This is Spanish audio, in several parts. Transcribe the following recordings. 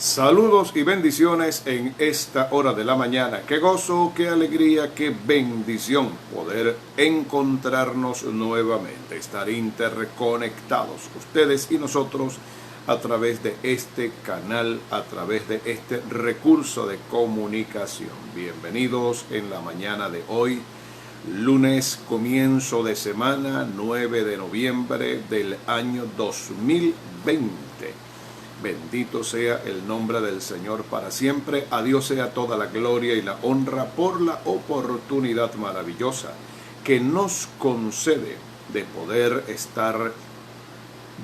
Saludos y bendiciones en esta hora de la mañana. Qué gozo, qué alegría, qué bendición poder encontrarnos nuevamente, estar interconectados ustedes y nosotros a través de este canal, a través de este recurso de comunicación. Bienvenidos en la mañana de hoy, lunes, comienzo de semana, 9 de noviembre del año 2020. Bendito sea el nombre del Señor para siempre. A Dios sea toda la gloria y la honra por la oportunidad maravillosa que nos concede de poder estar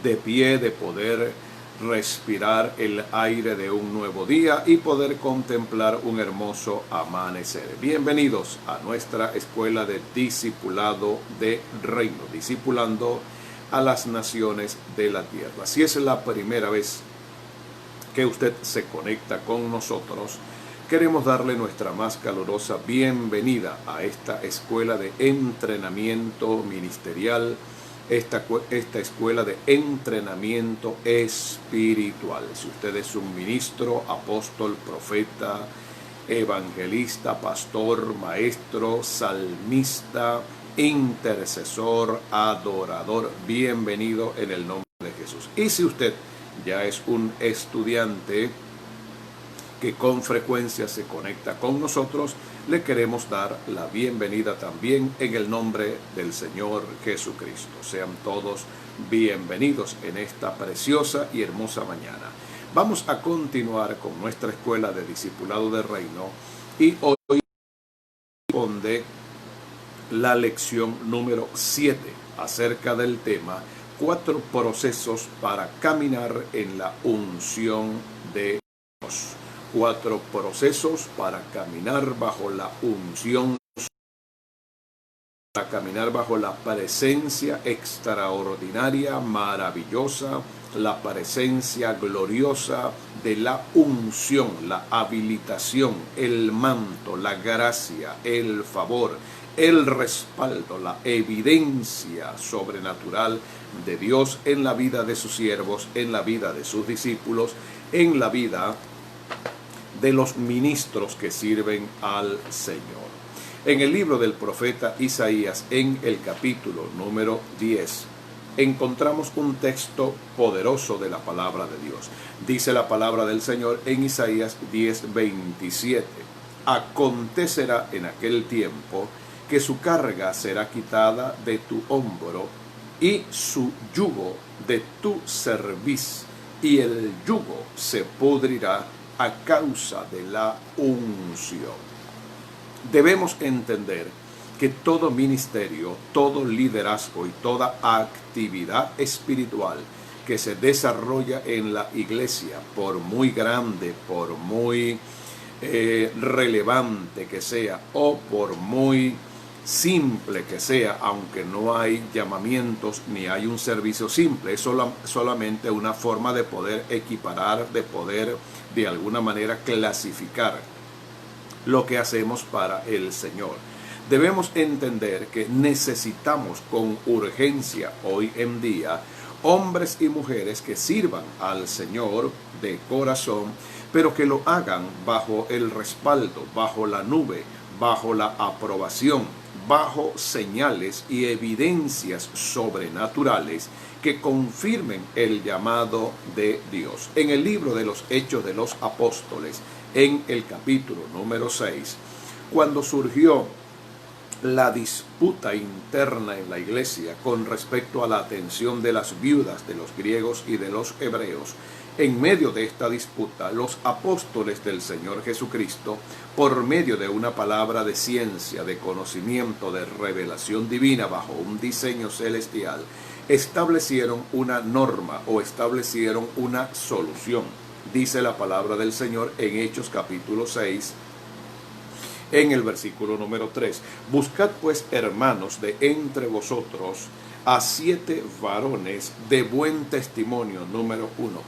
de pie, de poder respirar el aire de un nuevo día y poder contemplar un hermoso amanecer. Bienvenidos a nuestra escuela de discipulado de reino, discipulando a las naciones de la tierra. Si es la primera vez que usted se conecta con nosotros, queremos darle nuestra más calurosa bienvenida a esta escuela de entrenamiento ministerial, esta escuela de entrenamiento espiritual. Si usted es un ministro, apóstol, profeta, evangelista, pastor, maestro, salmista, intercesor, adorador, bienvenido en el nombre de Jesús. Y si usted ya es un estudiante que con frecuencia se conecta con nosotros, le queremos dar la bienvenida también en el nombre del Señor Jesucristo. Sean todos bienvenidos en esta preciosa y hermosa mañana. Vamos a continuar con nuestra escuela de discipulado de reino y hoy responde la lección número 7 acerca del tema 4 procesos para caminar en la unción de Dios. 4 procesos para caminar bajo la unción, para caminar bajo la presencia extraordinaria, maravillosa, la presencia gloriosa de la unción, la habilitación, el manto, la gracia, el favor, el respaldo, la evidencia sobrenatural de Dios en la vida de sus siervos, en la vida de sus discípulos, en la vida de los ministros que sirven al Señor. En el libro del profeta Isaías, en el capítulo número 10, encontramos un texto poderoso de la palabra de Dios. Dice la palabra del Señor en Isaías 10:27. Acontecerá en aquel tiempo que su carga será quitada de tu hombro y su yugo de tu cerviz, y el yugo se pudrirá a causa de la unción. Debemos entender que todo ministerio, todo liderazgo y toda actividad espiritual que se desarrolla en la iglesia, por muy grande, por muy relevante que sea o por muy simple que sea, aunque no hay llamamientos ni hay un servicio simple, es solamente una forma de poder equiparar, de poder de alguna manera clasificar lo que hacemos para el Señor. Debemos entender que necesitamos con urgencia hoy en día hombres y mujeres que sirvan al Señor de corazón, pero que lo hagan bajo el respaldo, bajo la nube, bajo la aprobación, bajo señales y evidencias sobrenaturales que confirmen el llamado de Dios. En el libro de los Hechos de los Apóstoles, en el capítulo número 6, cuando surgió la disputa interna en la iglesia con respecto a la atención de las viudas de los griegos y de los hebreos, en medio de esta disputa, los apóstoles del Señor Jesucristo, por medio de una palabra de ciencia, de conocimiento, de revelación divina bajo un diseño celestial, establecieron una norma o establecieron una solución. Dice la palabra del Señor en Hechos capítulo 6, en el versículo número 3. Buscad pues, hermanos, de entre vosotros a 7 varones de buen testimonio, número 1,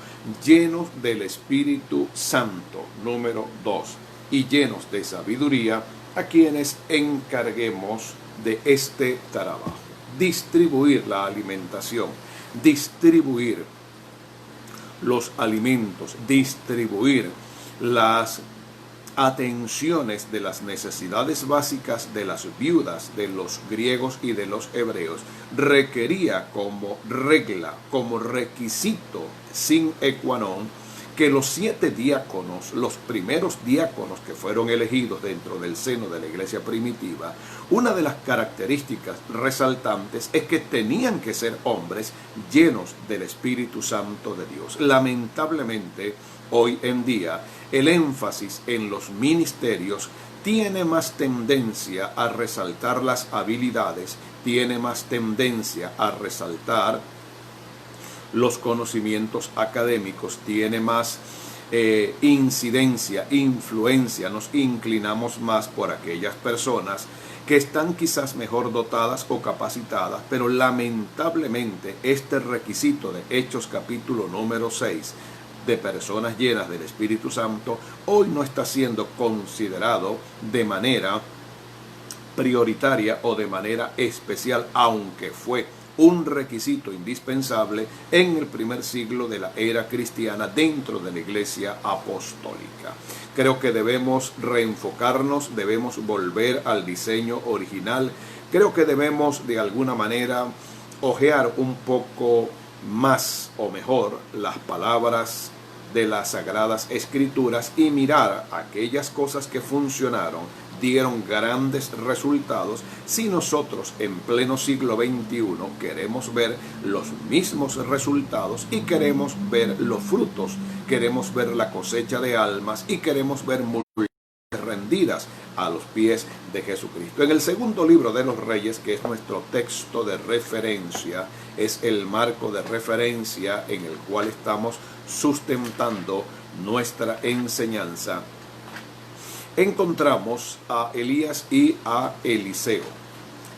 llenos del Espíritu Santo, número 2, y llenos de sabiduría, a quienes encarguemos de este trabajo. Distribuir la alimentación, distribuir los alimentos, distribuir las atenciones de las necesidades básicas de las viudas de los griegos y de los hebreos, requería como regla, como requisito sin qua non, que los 7 diáconos, los primeros diáconos que fueron elegidos dentro del seno de la iglesia primitiva, una de las características resaltantes es que tenían que ser hombres llenos del Espíritu Santo de Dios. Lamentablemente, hoy en día, el énfasis en los ministerios tiene más tendencia a resaltar las habilidades, tiene más tendencia a resaltar los conocimientos académicos, tiene más incidencia, influencia, nos inclinamos más por aquellas personas que están quizás mejor dotadas o capacitadas, pero lamentablemente este requisito de Hechos capítulo número 6, de personas llenas del Espíritu Santo, hoy no está siendo considerado de manera prioritaria o de manera especial, aunque fue un requisito indispensable en el primer siglo de la era cristiana dentro de la iglesia apostólica. Creo que debemos reenfocarnos, debemos volver al diseño original, creo que debemos de alguna manera hojear un poco más o mejor las palabras de las Sagradas Escrituras y mirar aquellas cosas que funcionaron, dieron grandes resultados, si nosotros en pleno siglo XXI queremos ver los mismos resultados y queremos ver los frutos, queremos ver la cosecha de almas y queremos ver multitudes rendidas a los pies de Jesucristo. En el segundo libro de los Reyes, que es nuestro texto de referencia, es el marco de referencia en el cual estamos sustentando nuestra enseñanza, encontramos a Elías y a Eliseo.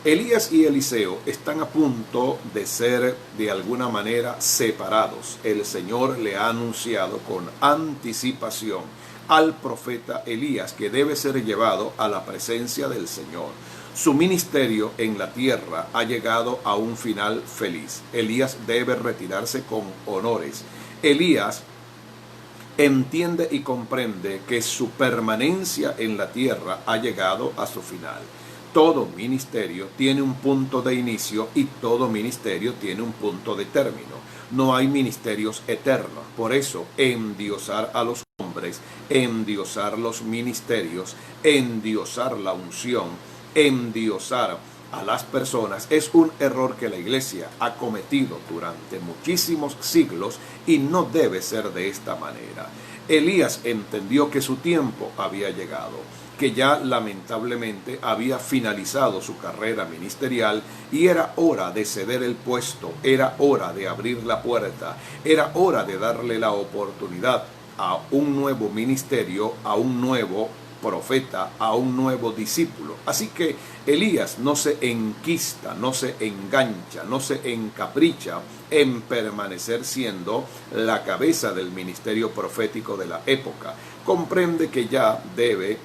Elías y Eliseo están a punto de ser de alguna manera separados. El Señor le ha anunciado con anticipación al profeta Elías que debe ser llevado a la presencia del Señor. Su ministerio en la tierra ha llegado a un final feliz. Elías debe retirarse con honores. Elías entiende y comprende que su permanencia en la tierra ha llegado a su final. Todo ministerio tiene un punto de inicio y todo ministerio tiene un punto de término. No hay ministerios eternos. Por eso, endiosar a los hombres, endiosar los ministerios, endiosar la unción, endiosar a las personas es un error que la iglesia ha cometido durante muchísimos siglos y no debe ser de esta manera. Elías entendió que su tiempo había llegado, que ya lamentablemente había finalizado su carrera ministerial y era hora de ceder el puesto, era hora de abrir la puerta, era hora de darle la oportunidad a un nuevo ministerio, a un nuevo profeta, a un nuevo discípulo. Así que Elías no se enquista, no se engancha, no se encapricha en permanecer siendo la cabeza del ministerio profético de la época. Comprende que ya debe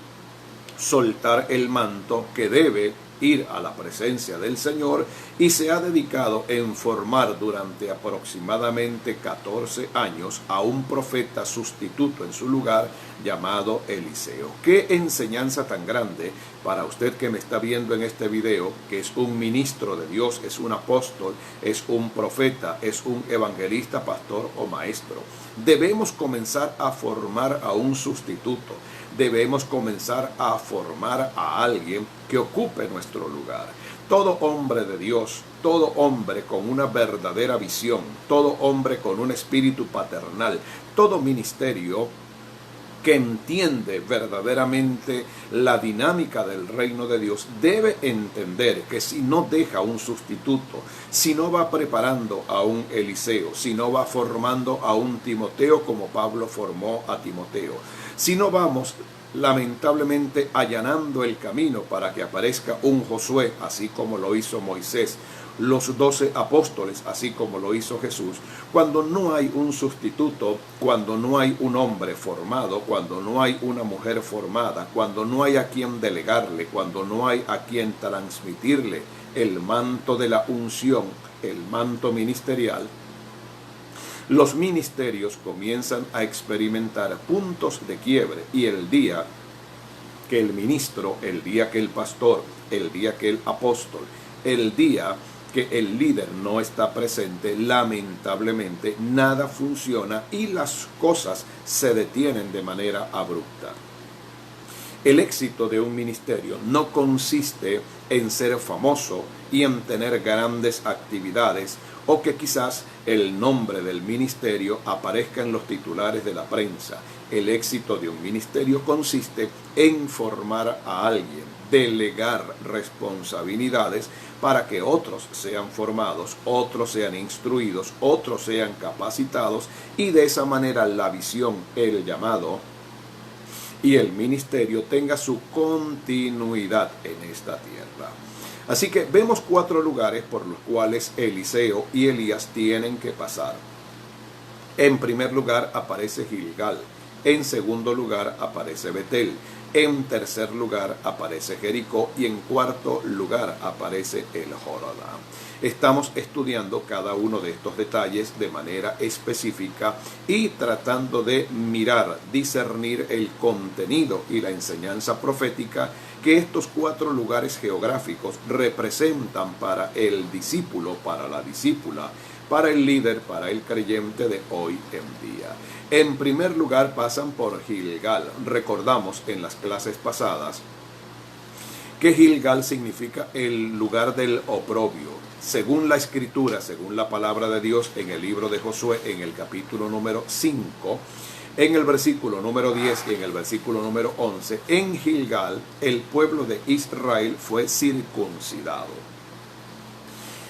soltar el manto, que debe ir a la presencia del Señor y se ha dedicado en formar durante aproximadamente 14 años a un profeta sustituto en su lugar llamado Eliseo. Qué enseñanza tan grande para usted que me está viendo en este video, que es un ministro de Dios, es un apóstol, es un profeta, es un evangelista, pastor o maestro. Debemos comenzar a formar a un sustituto. Debemos comenzar a formar a alguien que ocupe nuestro lugar. Todo hombre de Dios, todo hombre con una verdadera visión, todo hombre con un espíritu paternal, todo ministerio que entiende verdaderamente la dinámica del reino de Dios, debe entender que si no deja un sustituto, si no va preparando a un Eliseo, si no va formando a un Timoteo como Pablo formó a Timoteo, si no vamos lamentablemente allanando el camino para que aparezca un Josué, así como lo hizo Moisés, los 12 apóstoles, así como lo hizo Jesús, cuando no hay un sustituto, cuando no hay un hombre formado, cuando no hay una mujer formada, cuando no hay a quien delegarle, cuando no hay a quien transmitirle el manto de la unción, el manto ministerial, Los ministerios comienzan a experimentar puntos de quiebre y el día que el ministro, el día que el pastor, el día que el apóstol, el día que el líder no está presente, lamentablemente nada funciona y las cosas se detienen de manera abrupta. El éxito de un ministerio no consiste en ser famoso y en tener grandes actividades o que quizás el nombre del ministerio aparezca en los titulares de la prensa. El éxito de un ministerio consiste en formar a alguien, delegar responsabilidades para que otros sean formados, otros sean instruidos, otros sean capacitados y de esa manera la visión, el llamado y el ministerio tenga su continuidad en esta tierra. Así que vemos 4 lugares por los cuales Eliseo y Elías tienen que pasar. En primer lugar aparece Gilgal, en segundo lugar aparece Betel, en tercer lugar aparece Jericó y en cuarto lugar aparece el Jordán. Estamos estudiando cada uno de estos detalles de manera específica y tratando de mirar, discernir el contenido y la enseñanza profética que estos 4 lugares geográficos representan para el discípulo, para la discípula, para el líder, para el creyente de hoy en día. En primer lugar pasan por Gilgal. Recordamos en las clases pasadas que Gilgal significa el lugar del oprobio. Según la escritura, según la palabra de Dios en el libro de Josué, en el capítulo número 5, en el versículo número 10 y en el versículo número 11, en Gilgal el pueblo de Israel fue circuncidado.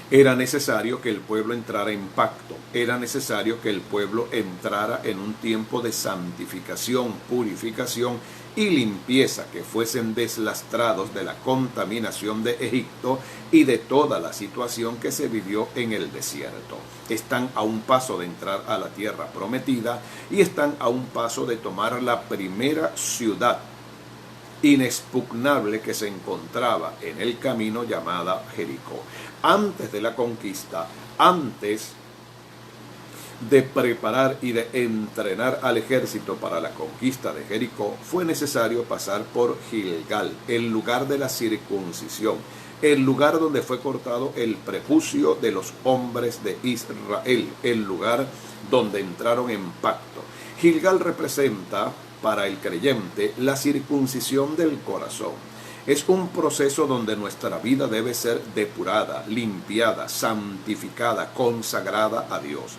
Era necesario que el pueblo entrara en pacto, era necesario que el pueblo entrara en un tiempo de santificación, purificación y limpieza, que fuesen deslastrados de la contaminación de Egipto y de toda la situación que se vivió en el desierto. Están a un paso de entrar a la tierra prometida y están a un paso de tomar la primera ciudad inexpugnable que se encontraba en el camino llamada Jericó. Antes de la conquista, antes de preparar y de entrenar al ejército para la conquista de Jericó, fue necesario pasar por Gilgal, el lugar de la circuncisión, el lugar donde fue cortado el prepucio de los hombres de Israel, el lugar donde entraron en pacto. Gilgal representa para el creyente la circuncisión del corazón. Es un proceso donde nuestra vida debe ser depurada, limpiada, santificada, consagrada a Dios.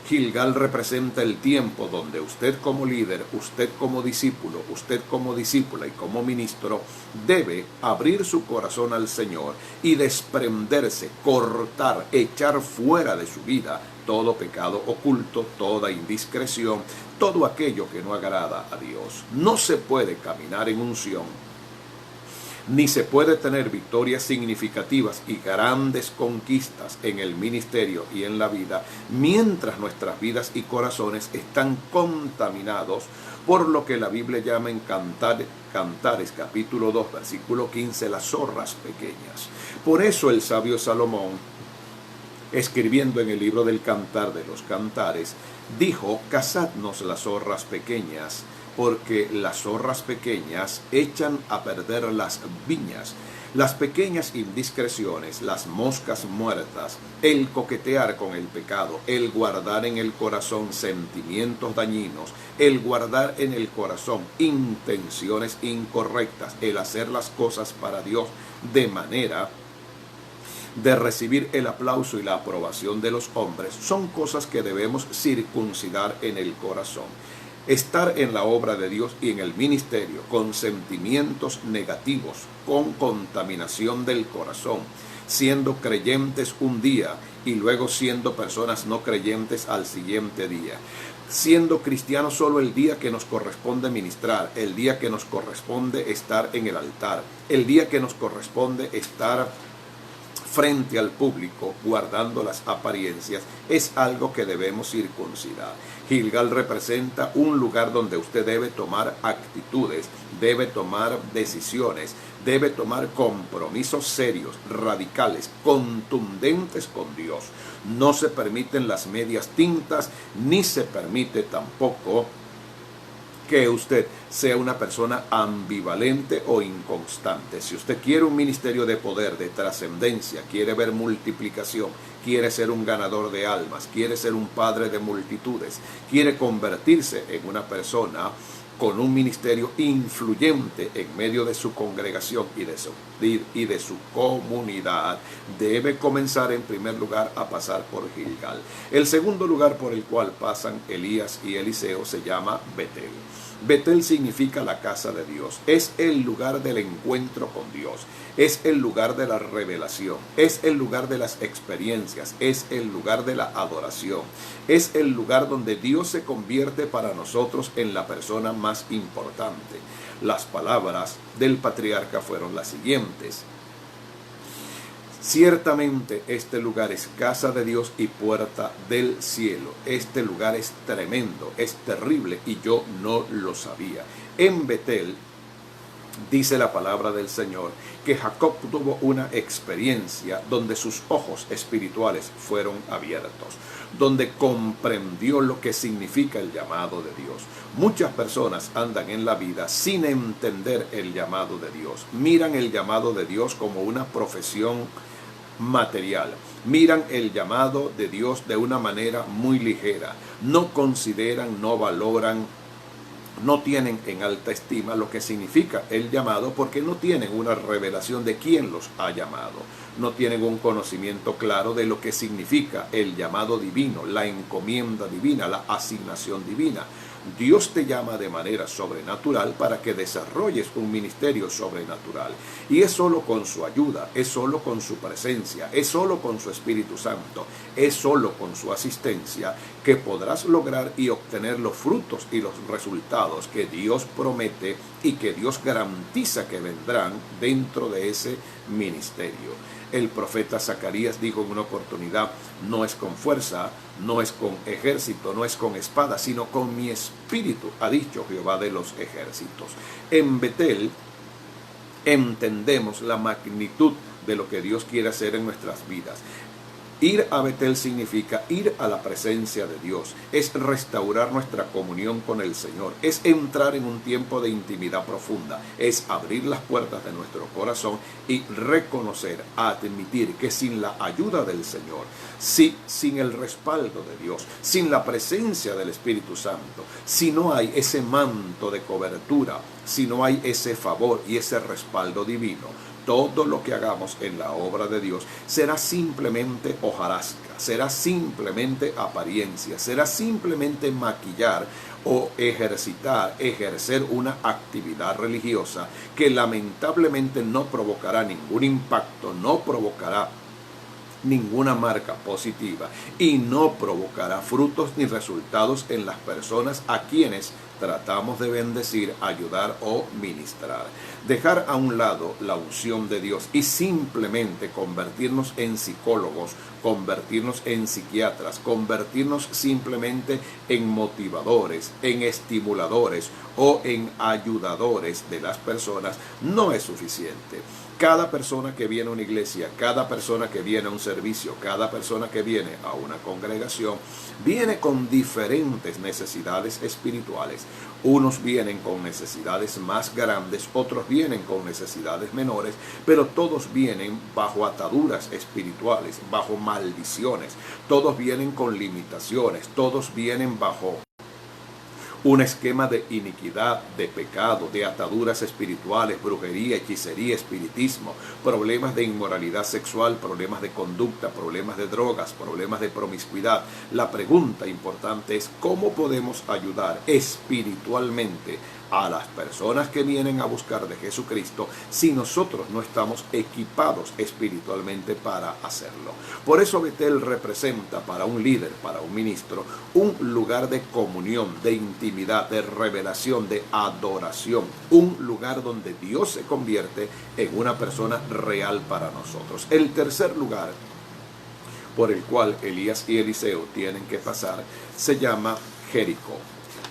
Gilgal representa el tiempo donde usted como líder, usted como discípulo, usted como discípula y como ministro debe abrir su corazón al Señor y desprenderse, cortar, echar fuera de su vida todo pecado oculto, toda indiscreción, todo aquello que no agrada a Dios. No se puede caminar en unción, ni se puede tener victorias significativas y grandes conquistas en el ministerio y en la vida mientras nuestras vidas y corazones están contaminados por lo que la Biblia llama en Cantares capítulo 2 versículo 15 las zorras pequeñas. Por eso el sabio Salomón, escribiendo en el libro del Cantar de los Cantares, dijo: cazadnos las zorras pequeñas, porque las zorras pequeñas echan a perder las viñas. Las pequeñas indiscreciones, las moscas muertas, el coquetear con el pecado, el guardar en el corazón sentimientos dañinos, el guardar en el corazón intenciones incorrectas, el hacer las cosas para Dios de manera de recibir el aplauso y la aprobación de los hombres, son cosas que debemos circuncidar en el corazón. Estar en la obra de Dios y en el ministerio con sentimientos negativos, con contaminación del corazón, siendo creyentes un día y luego siendo personas no creyentes al siguiente día, siendo cristianos solo el día que nos corresponde ministrar, el día que nos corresponde estar en el altar, el día que nos corresponde estar frente al público guardando las apariencias, es algo que debemos circuncidar. Gilgal representa un lugar donde usted debe tomar actitudes, debe tomar decisiones, debe tomar compromisos serios, radicales, contundentes con Dios. No se permiten las medias tintas, ni se permite tampoco que usted sea una persona ambivalente o inconstante. Si usted quiere un ministerio de poder, de trascendencia, quiere ver multiplicación, quiere ser un ganador de almas, quiere ser un padre de multitudes, quiere convertirse en una persona con un ministerio influyente en medio de su congregación y de su comunidad, debe comenzar en primer lugar a pasar por Gilgal. El segundo lugar por el cual pasan Elías y Eliseo se llama Betel. Betel significa la casa de Dios, es el lugar del encuentro con Dios, es el lugar de la revelación, es el lugar de las experiencias, es el lugar de la adoración, es el lugar donde Dios se convierte para nosotros en la persona más importante. Las palabras del patriarca fueron las siguientes: ciertamente este lugar es casa de Dios y puerta del cielo. Este lugar es tremendo, es terrible y yo no lo sabía. En Betel, dice la palabra del Señor, que Jacob tuvo una experiencia donde sus ojos espirituales fueron abiertos, donde comprendió lo que significa el llamado de Dios. Muchas personas andan en la vida sin entender el llamado de Dios. Miran el llamado de Dios como una profesión material. Miran el llamado de Dios de una manera muy ligera. No consideran, no valoran, no tienen en alta estima lo que significa el llamado, porque no tienen una revelación de quién los ha llamado. No tienen un conocimiento claro de lo que significa el llamado divino, la encomienda divina, la asignación divina. Dios te llama de manera sobrenatural para que desarrolles un ministerio sobrenatural. Y es solo con su ayuda, es solo con su presencia, es solo con su Espíritu Santo, es solo con su asistencia que podrás lograr y obtener los frutos y los resultados que Dios promete y que Dios garantiza que vendrán dentro de ese ministerio. El profeta Zacarías dijo en una oportunidad: no es con fuerza, no es con ejército, no es con espada, sino con mi espíritu, ha dicho Jehová de los ejércitos. En Betel entendemos la magnitud de lo que Dios quiere hacer en nuestras vidas. Ir a Betel significa ir a la presencia de Dios, es restaurar nuestra comunión con el Señor, es entrar en un tiempo de intimidad profunda, es abrir las puertas de nuestro corazón y reconocer, admitir que sin la ayuda del Señor, sin el respaldo de Dios, sin la presencia del Espíritu Santo, si no hay ese manto de cobertura, si no hay ese favor y ese respaldo divino, todo lo que hagamos en la obra de Dios será simplemente hojarasca, será simplemente apariencia, será simplemente maquillar o ejercer una actividad religiosa que lamentablemente no provocará ningún impacto, no provocará ninguna marca positiva y no provocará frutos ni resultados en las personas a quienes tratamos de bendecir, ayudar o ministrar. Dejar a un lado la unción de Dios y simplemente convertirnos en psicólogos, convertirnos en psiquiatras, convertirnos simplemente en motivadores, en estimuladores o en ayudadores de las personas no es suficiente. Cada persona que viene a una iglesia, cada persona que viene a un servicio, cada persona que viene a una congregación, viene con diferentes necesidades espirituales. Unos vienen con necesidades más grandes, otros vienen con necesidades menores, pero todos vienen bajo ataduras espirituales, bajo maldiciones. Todos vienen con limitaciones, todos vienen bajo un esquema de iniquidad, de pecado, de ataduras espirituales, brujería, hechicería, espiritismo, problemas de inmoralidad sexual, problemas de conducta, problemas de drogas, problemas de promiscuidad. La pregunta importante es: ¿cómo podemos ayudar espiritualmente a las personas que vienen a buscar de Jesucristo si nosotros no estamos equipados espiritualmente para hacerlo? Por eso Betel representa para un líder, para un ministro, un lugar de comunión, de intimidad, de revelación, de adoración, un lugar donde Dios se convierte en una persona real para nosotros. El tercer lugar por el cual Elías y Eliseo tienen que pasar se llama Jericó.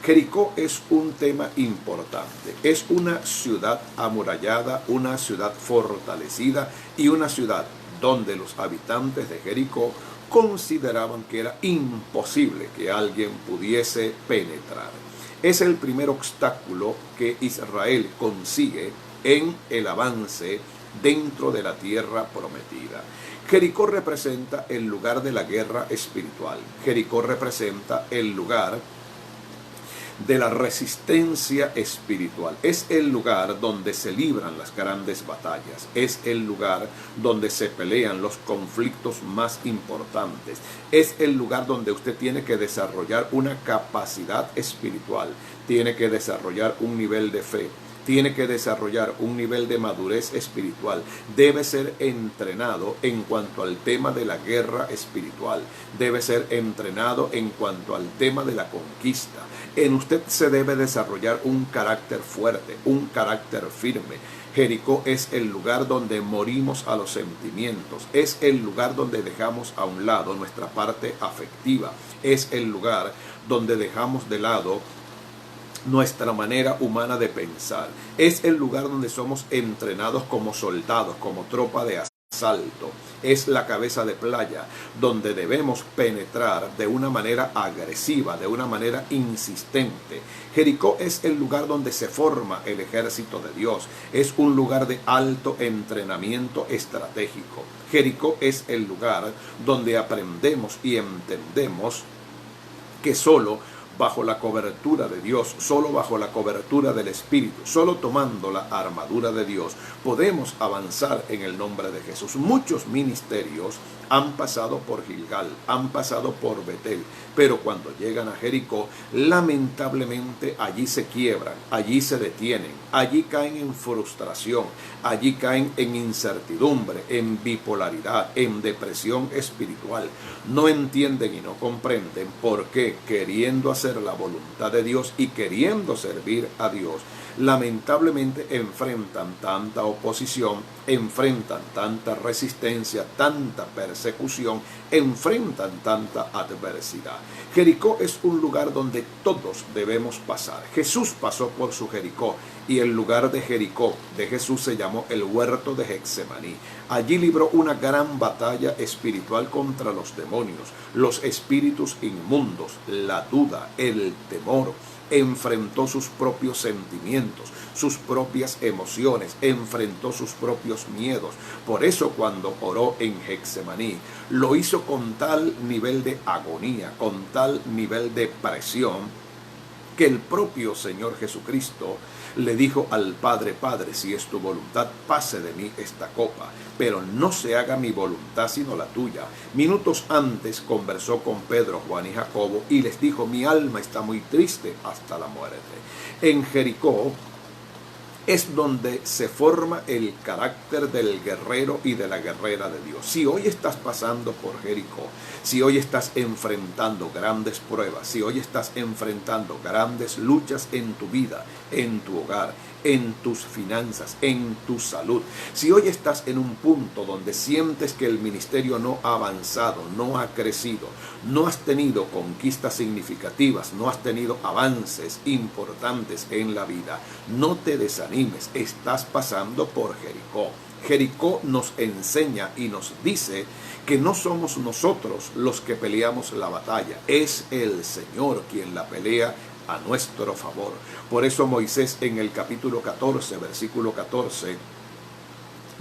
Jericó es un tema importante. Es una ciudad amurallada, una ciudad fortalecida y una ciudad donde los habitantes de Jericó consideraban que era imposible que alguien pudiese penetrar. Es el primer obstáculo que Israel consigue en el avance dentro de la tierra prometida. Jericó representa el lugar de la guerra espiritual. Jericó representa el lugar de la resistencia espiritual. Es el lugar donde se libran las grandes batallas. Es el lugar donde se pelean los conflictos más importantes. Es el lugar donde usted tiene que desarrollar una capacidad espiritual. Tiene que desarrollar un nivel de fe. Tiene que desarrollar un nivel de madurez espiritual. Debe ser entrenado en cuanto al tema de la guerra espiritual. Debe ser entrenado en cuanto al tema de la conquista. En usted se debe desarrollar un carácter fuerte, un carácter firme. Jericó es el lugar donde morimos a los sentimientos. Es el lugar donde dejamos a un lado nuestra parte afectiva. Es el lugar donde dejamos de lado nuestra manera humana de pensar. Es el lugar donde somos entrenados como soldados, como tropa de asalto. Es la cabeza de playa donde debemos penetrar de una manera agresiva, de una manera insistente. Jericó es el lugar donde se forma el ejército de Dios. Es un lugar de alto entrenamiento estratégico. Jericó es el lugar donde aprendemos y entendemos que solo bajo la cobertura de Dios, solo bajo la cobertura del Espíritu, solo tomando la armadura de Dios, podemos avanzar en el nombre de Jesús. Muchos ministerios han pasado por Gilgal, han pasado por Betel, pero cuando llegan a Jericó, lamentablemente allí se quiebran, allí se detienen, allí caen en frustración, allí caen en incertidumbre, en bipolaridad, en depresión espiritual. No entienden y no comprenden por qué, queriendo hacer la voluntad de Dios y queriendo servir a Dios, lamentablemente enfrentan tanta oposición, enfrentan tanta resistencia, tanta persecución, enfrentan tanta adversidad. Jericó es un lugar donde todos debemos pasar. Jesús pasó por su Jericó y el lugar de Jericó de Jesús se llamó el huerto de Getsemaní. Allí libró una gran batalla espiritual contra los demonios, los espíritus inmundos, la duda, el temor. Enfrentó sus propios sentimientos, sus propias emociones, enfrentó sus propios miedos. Por eso cuando oró en Getsemaní, lo hizo con tal nivel de agonía, con tal nivel de presión, que el propio Señor Jesucristo le dijo al Padre: Padre, si es tu voluntad, pase de mí esta copa, pero no se haga mi voluntad sino la tuya. Minutos antes conversó con Pedro, Juan y Jacobo y les dijo: mi alma está muy triste hasta la muerte. En Jericó es donde se forma el carácter del guerrero y de la guerrera de Dios. Si hoy estás pasando por Jericó, si hoy estás enfrentando grandes pruebas, si hoy estás enfrentando grandes luchas en tu vida, en tu hogar, en tus finanzas, en tu salud, si hoy estás en un punto donde sientes que el ministerio no ha avanzado, no ha crecido, no has tenido conquistas significativas, no has tenido avances importantes en la vida, no te desanimes, estás pasando por Jericó. Jericó nos enseña y nos dice que no somos nosotros los que peleamos la batalla, es el Señor quien la pelea a nuestro favor. Por eso Moisés en el capítulo 14, versículo 14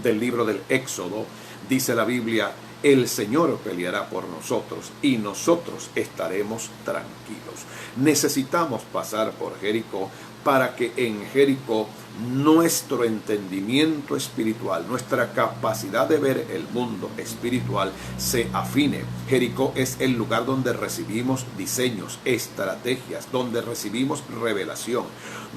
del libro del Éxodo, dice la Biblia: el Señor peleará por nosotros y nosotros estaremos tranquilos. Necesitamos pasar por Jericó para que en Jericó nuestro entendimiento espiritual, nuestra capacidad de ver el mundo espiritual se afine. Jericó es el lugar donde recibimos diseños, estrategias, donde recibimos revelación,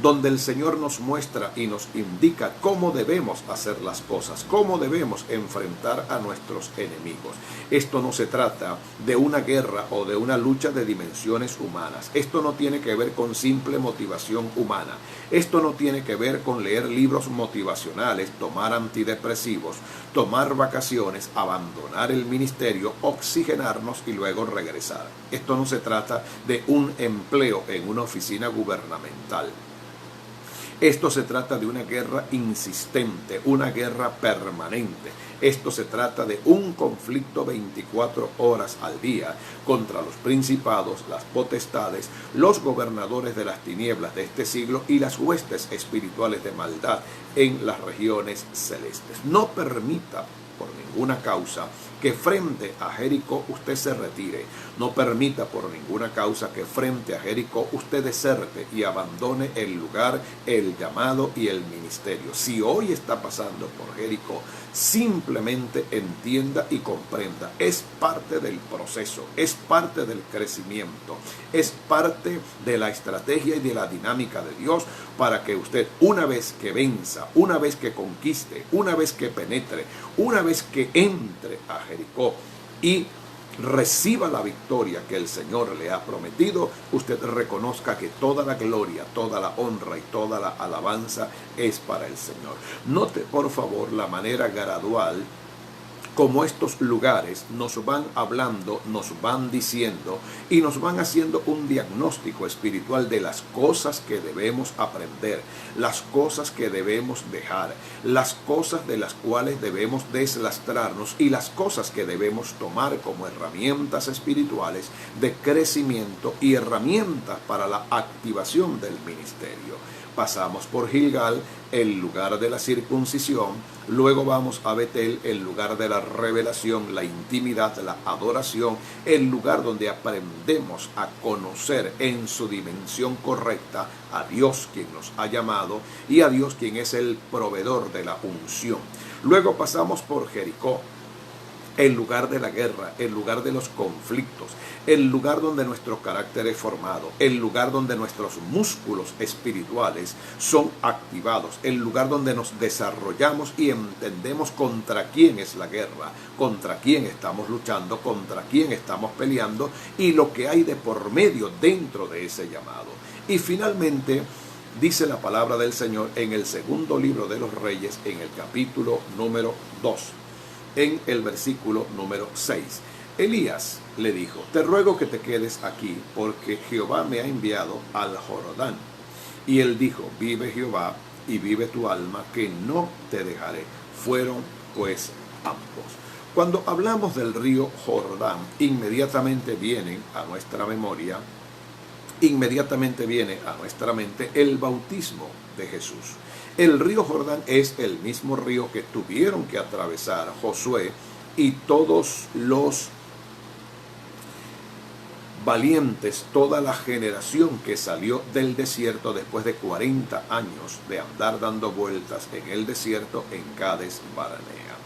donde el Señor nos muestra y nos indica cómo debemos hacer las cosas, cómo debemos enfrentar a nuestros enemigos. Esto no se trata de una guerra o de una lucha de dimensiones humanas. Esto no tiene que ver con simple motivación humana. Esto no tiene que ver con leer libros motivacionales, tomar antidepresivos, tomar vacaciones, abandonar el ministerio, oxigenarnos y luego regresar. Esto no se trata de un empleo en una oficina gubernamental. Esto se trata de una guerra insistente, una guerra permanente. Esto se trata de un conflicto 24 horas al día contra los principados, las potestades, los gobernadores de las tinieblas de este siglo y las huestes espirituales de maldad en las regiones celestes. No permita por ninguna causa que frente a Jericó usted se retire. No permita por ninguna causa que frente a Jericó usted deserte y abandone el lugar, el llamado y el ministerio. Si hoy está pasando por Jericó, simplemente entienda y comprenda. Es parte del proceso, es parte del crecimiento, es parte de la estrategia y de la dinámica de Dios para que usted, una vez que venza, una vez que conquiste, una vez que penetre, una vez que entre a Jericó y reciba la victoria que el Señor le ha prometido, usted reconozca que toda la gloria, toda la honra y toda la alabanza es para el Señor. Note por favor la manera gradual como estos lugares nos van hablando, nos van diciendo y nos van haciendo un diagnóstico espiritual de las cosas que debemos aprender, las cosas que debemos dejar, las cosas de las cuales debemos deslastrarnos y las cosas que debemos tomar como herramientas espirituales de crecimiento y herramientas para la activación del ministerio. Pasamos por Gilgal, el lugar de la circuncisión, luego vamos a Betel, el lugar de la revelación, la intimidad, la adoración, el lugar donde aprendemos a conocer en su dimensión correcta a Dios quien nos ha llamado y a Dios quien es el proveedor de la unción. Luego pasamos por Jericó, el lugar de la guerra, el lugar de los conflictos, el lugar donde nuestro carácter es formado, el lugar donde nuestros músculos espirituales son activados, el lugar donde nos desarrollamos y entendemos contra quién es la guerra, contra quién estamos luchando, contra quién estamos peleando y lo que hay de por medio dentro de ese llamado. Y finalmente, dice la palabra del Señor en el segundo libro de los Reyes, en el capítulo número 2. En el versículo número 6, Elías le dijo: te ruego que te quedes aquí, porque Jehová me ha enviado al Jordán. Y él dijo: vive Jehová y vive tu alma, que no te dejaré. Fueron pues ambos. Cuando hablamos del río Jordán, inmediatamente viene a nuestra memoria, inmediatamente viene a nuestra mente el bautismo de Jesús. El río Jordán es el mismo río que tuvieron que atravesar Josué y todos los valientes, toda la generación que salió del desierto después de 40 años de andar dando vueltas en el desierto en Cades Baranea.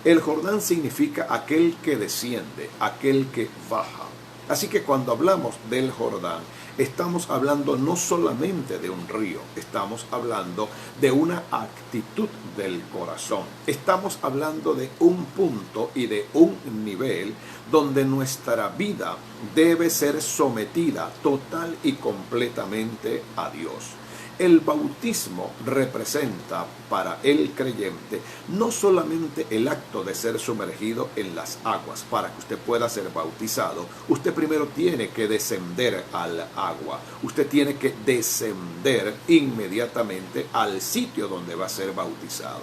El Jordán significa aquel que desciende, aquel que baja. Así que cuando hablamos del Jordán, estamos hablando no solamente de un río, estamos hablando de una actitud del corazón. Estamos hablando de un punto y de un nivel donde nuestra vida debe ser sometida total y completamente a Dios. El bautismo representa para el creyente no solamente el acto de ser sumergido en las aguas. Para que usted pueda ser bautizado, usted primero tiene que descender al agua. Usted tiene que descender inmediatamente al sitio donde va a ser bautizado.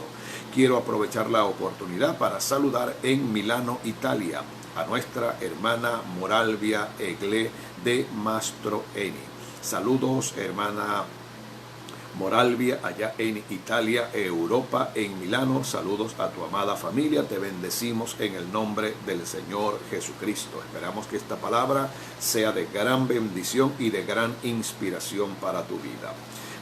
Quiero aprovechar la oportunidad para saludar en Milano, Italia, a nuestra hermana Moralvia Egle de Mastroeni. Saludos, hermana Moralvia, allá en Italia, Europa, en Milano. Saludos a tu amada familia. Te bendecimos en el nombre del Señor Jesucristo. Esperamos que esta palabra sea de gran bendición y de gran inspiración para tu vida.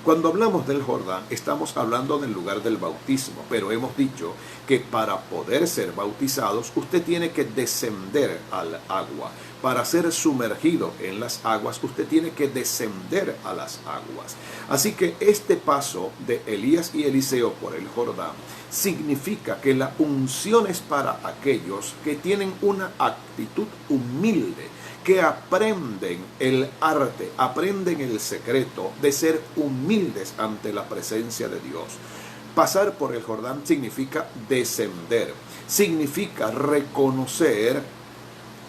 Cuando hablamos del Jordán, estamos hablando del lugar del bautismo, pero hemos dicho que para poder ser bautizados, usted tiene que descender al agua. Para ser sumergido en las aguas, usted tiene que descender a las aguas. Así que este paso de Elías y Eliseo por el Jordán significa que la unción es para aquellos que tienen una actitud humilde, que aprenden el arte, aprenden el secreto de ser humildes ante la presencia de Dios. Pasar por el Jordán significa descender, significa reconocer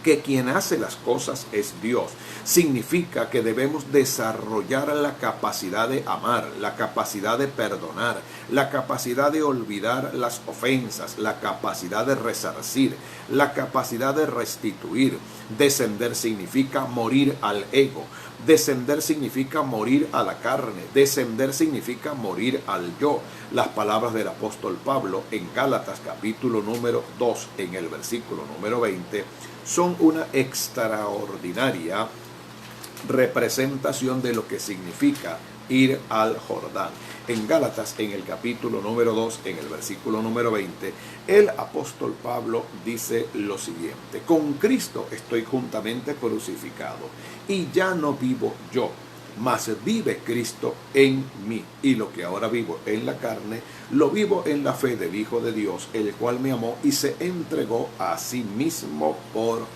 que quien hace las cosas es Dios. Significa que debemos desarrollar la capacidad de amar, la capacidad de perdonar, la capacidad de olvidar las ofensas, la capacidad de resarcir, la capacidad de restituir. Descender significa morir al ego. Descender significa morir a la carne. Descender significa morir al yo. Las palabras del apóstol Pablo en Gálatas capítulo número 2, en el versículo número 20, son una extraordinaria representación de lo que significa ir al Jordán. En Gálatas, en el capítulo número 2, en el versículo número 20, el apóstol Pablo dice lo siguiente: con Cristo estoy juntamente crucificado, y ya no vivo yo, mas vive Cristo en mí. Y lo que ahora vivo en la carne, lo vivo en la fe del Hijo de Dios, el cual me amó y se entregó a sí mismo por mí.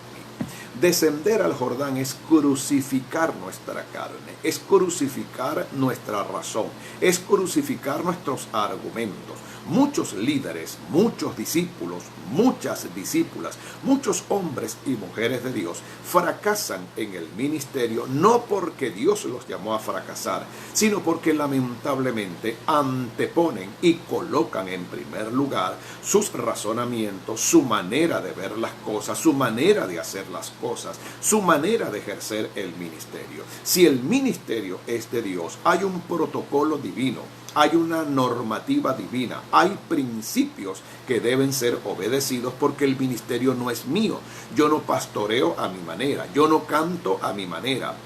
Descender al Jordán es crucificar nuestra carne, es crucificar nuestra razón, es crucificar nuestros argumentos. Muchos líderes, muchos discípulos, muchas discípulas, muchos hombres y mujeres de Dios fracasan en el ministerio no porque Dios los llamó a fracasar, sino porque lamentablemente anteponen y colocan en primer lugar sus razonamientos, su manera de ver las cosas, su manera de hacer las cosas, su manera de ejercer el ministerio. Si el ministerio es de Dios, hay un protocolo divino, hay una normativa divina, hay principios que deben ser obedecidos, porque el ministerio no es mío. Yo no pastoreo a mi manera, yo no canto a mi manera,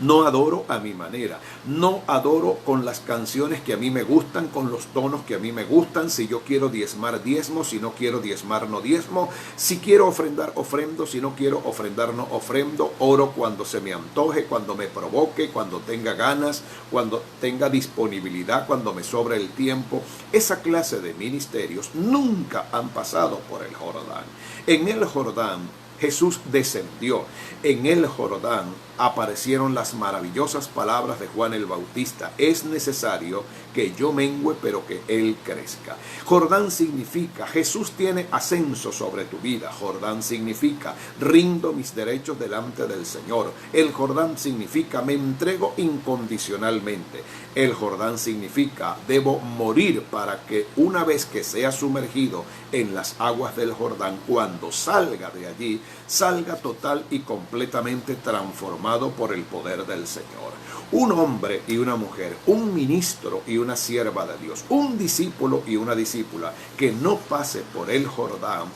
no adoro a mi manera, no adoro con las canciones que a mí me gustan, con los tonos que a mí me gustan. Si yo quiero diezmar, diezmo; si no quiero diezmar, no diezmo; si quiero ofrendar, ofrendo; si no quiero ofrendar, no ofrendo. Oro cuando se me antoje, cuando me provoque, cuando tenga ganas, cuando tenga disponibilidad, cuando me sobre el tiempo. Esa clase de ministerios nunca han pasado por el Jordán. En el Jordán Jesús descendió. En el Jordán aparecieron las maravillosas palabras de Juan el Bautista: es necesario que yo mengüe, pero que Él crezca. Jordán significa Jesús tiene ascenso sobre tu vida. Jordán significa rindo mis derechos delante del Señor. El Jordán significa me entrego incondicionalmente. El Jordán significa debo morir para que una vez que sea sumergido en las aguas del Jordán, cuando salga de allí, salga total y completamente transformado por el poder del Señor. Un hombre y una mujer, un ministro y una sierva de Dios, un discípulo y una discípula que no pase por el Jordán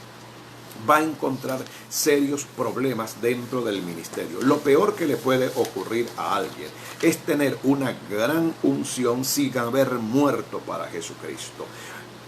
va a encontrar serios problemas dentro del ministerio. Lo peor que le puede ocurrir a alguien es tener una gran unción sin haber muerto para Jesucristo.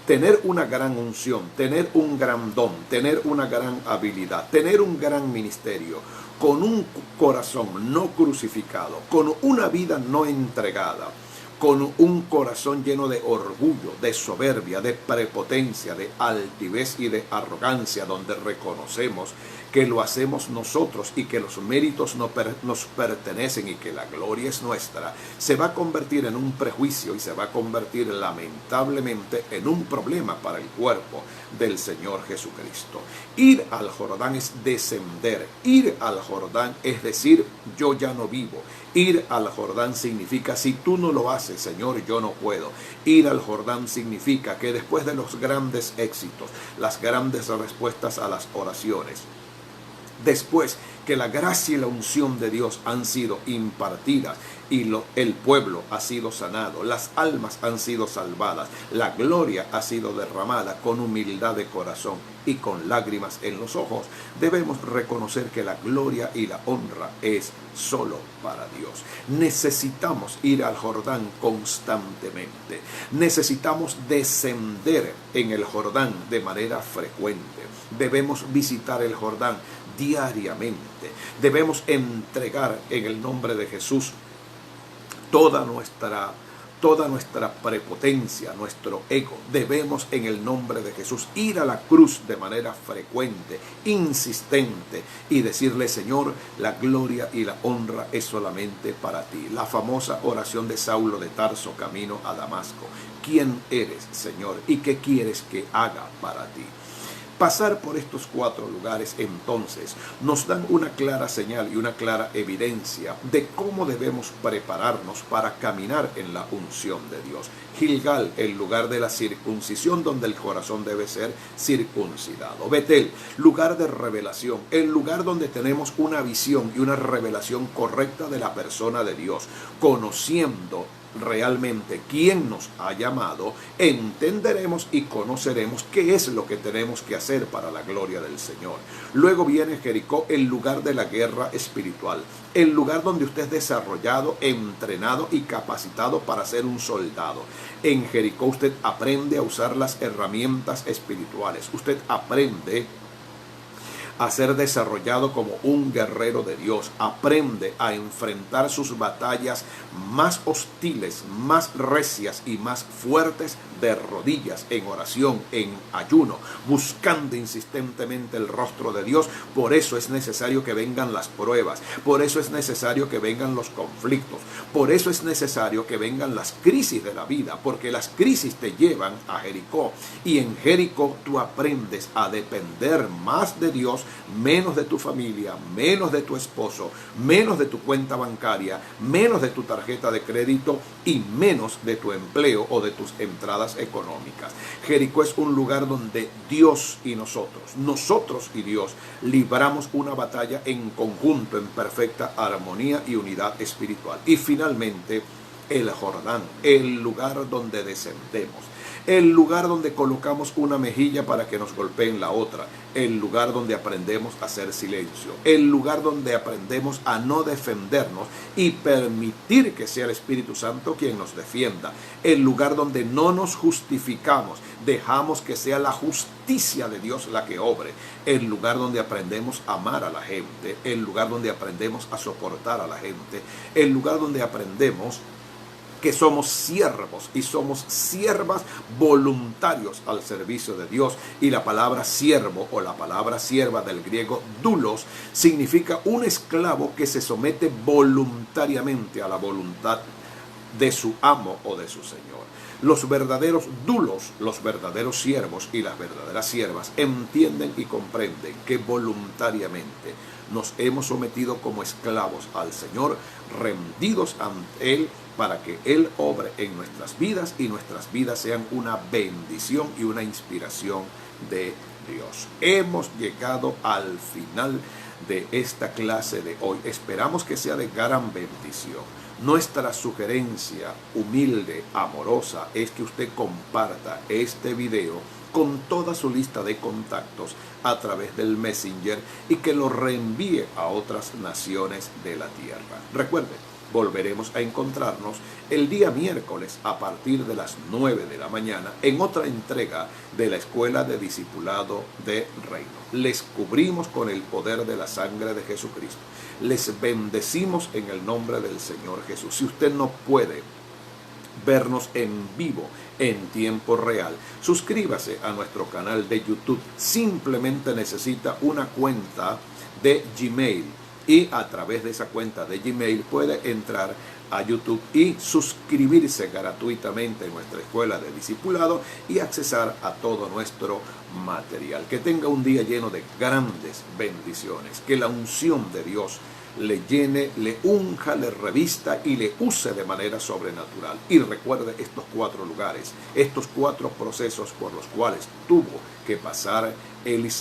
Tener una gran unción, tener un gran don, tener una gran habilidad, tener un gran ministerio, con un corazón no crucificado, con una vida no entregada, con un corazón lleno de orgullo, de soberbia, de prepotencia, de altivez y de arrogancia, donde reconocemos que lo hacemos nosotros y que los méritos nos pertenecen y que la gloria es nuestra, se va a convertir en un prejuicio y se va a convertir lamentablemente en un problema para el cuerpo del Señor Jesucristo. Ir al Jordán es descender. Ir al Jordán es decir, yo ya no vivo. Ir al Jordán significa, si tú no lo haces, Señor, yo no puedo. Ir al Jordán significa que después de los grandes éxitos, las grandes respuestas a las oraciones, después que la gracia y la unción de Dios han sido impartidas y el pueblo ha sido sanado, las almas han sido salvadas, la gloria ha sido derramada, con humildad de corazón y con lágrimas en los ojos, debemos reconocer que la gloria y la honra es solo para Dios. Necesitamos ir al Jordán constantemente. Necesitamos descender en el Jordán de manera frecuente. Debemos visitar el Jordán diariamente. Debemos entregar en el nombre de Jesús toda nuestra toda nuestra prepotencia, nuestro ego. Debemos en el nombre de Jesús ir a la cruz de manera frecuente, insistente y decirle: Señor, la gloria y la honra es solamente para ti. La famosa oración de Saulo de Tarso camino a Damasco. ¿Quién eres, Señor? ¿Y qué quieres que haga para ti? Pasar por estos 4 lugares entonces nos dan una clara señal y una clara evidencia de cómo debemos prepararnos para caminar en la unción de Dios. Gilgal, el lugar de la circuncisión donde el corazón debe ser circuncidado. Betel, lugar de revelación, el lugar donde tenemos una visión y una revelación correcta de la persona de Dios, conociendo realmente quién nos ha llamado, entenderemos y conoceremos qué es lo que tenemos que hacer para la gloria del Señor. Luego viene Jericó, el lugar de la guerra espiritual, el lugar donde usted es desarrollado, entrenado y capacitado para ser un soldado. En Jericó usted aprende a usar las herramientas espirituales, usted aprende a ser desarrollado como un guerrero de Dios, aprende a enfrentar sus batallas más hostiles, más recias y más fuertes de rodillas, en oración, en ayuno, buscando insistentemente el rostro de Dios. Por eso es necesario que vengan las pruebas, por eso es necesario que vengan los conflictos, por eso es necesario que vengan las crisis de la vida, porque las crisis te llevan a Jericó, y en Jericó tú aprendes a depender más de Dios, menos de tu familia, menos de tu esposo, menos de tu cuenta bancaria, menos de tu tarjeta de crédito y menos de tu empleo o de tus entradas económicas. Jericó es un lugar donde Dios y nosotros y Dios libramos una batalla en conjunto, en perfecta armonía y unidad espiritual. Y finalmente, el Jordán, el lugar donde descendemos, el lugar donde colocamos una mejilla para que nos golpeen la otra, el lugar donde aprendemos a hacer silencio, el lugar donde aprendemos a no defendernos y permitir que sea el Espíritu Santo quien nos defienda, el lugar donde no nos justificamos, dejamos que sea la justicia de Dios la que obre, el lugar donde aprendemos a amar a la gente, el lugar donde aprendemos a soportar a la gente, el lugar donde aprendemos que somos siervos y somos siervas voluntarios al servicio de Dios. Y la palabra siervo o la palabra sierva del griego doulos significa un esclavo que se somete voluntariamente a la voluntad de su amo o de su señor. Los verdaderos doulos, los verdaderos siervos y las verdaderas siervas entienden y comprenden que voluntariamente nos hemos sometido como esclavos al Señor, rendidos ante Él, para que Él obre en nuestras vidas y nuestras vidas sean una bendición y una inspiración de Dios. Hemos llegado al final de esta clase de hoy. Esperamos que sea de gran bendición. Nuestra sugerencia humilde, amorosa, es que usted comparta este video con toda su lista de contactos a través del Messenger y que lo reenvíe a otras naciones de la tierra. Recuerde, volveremos a encontrarnos el día miércoles a partir de las 9 de la mañana en otra entrega de la Escuela de Discipulado de Reino. Les cubrimos con el poder de la sangre de Jesucristo. Les bendecimos en el nombre del Señor Jesús. Si usted no puede vernos en vivo, en tiempo real, suscríbase a nuestro canal de YouTube. Simplemente necesita una cuenta de Gmail y a través de esa cuenta de Gmail puede entrar a YouTube y suscribirse gratuitamente en nuestra escuela de discipulado y accesar a todo nuestro material. Que tenga un día lleno de grandes bendiciones, que la unción de Dios le llene, le unja, le revista y le use de manera sobrenatural. Y recuerde estos 4 lugares, estos 4 procesos por los cuales tuvo que pasar Eliseo.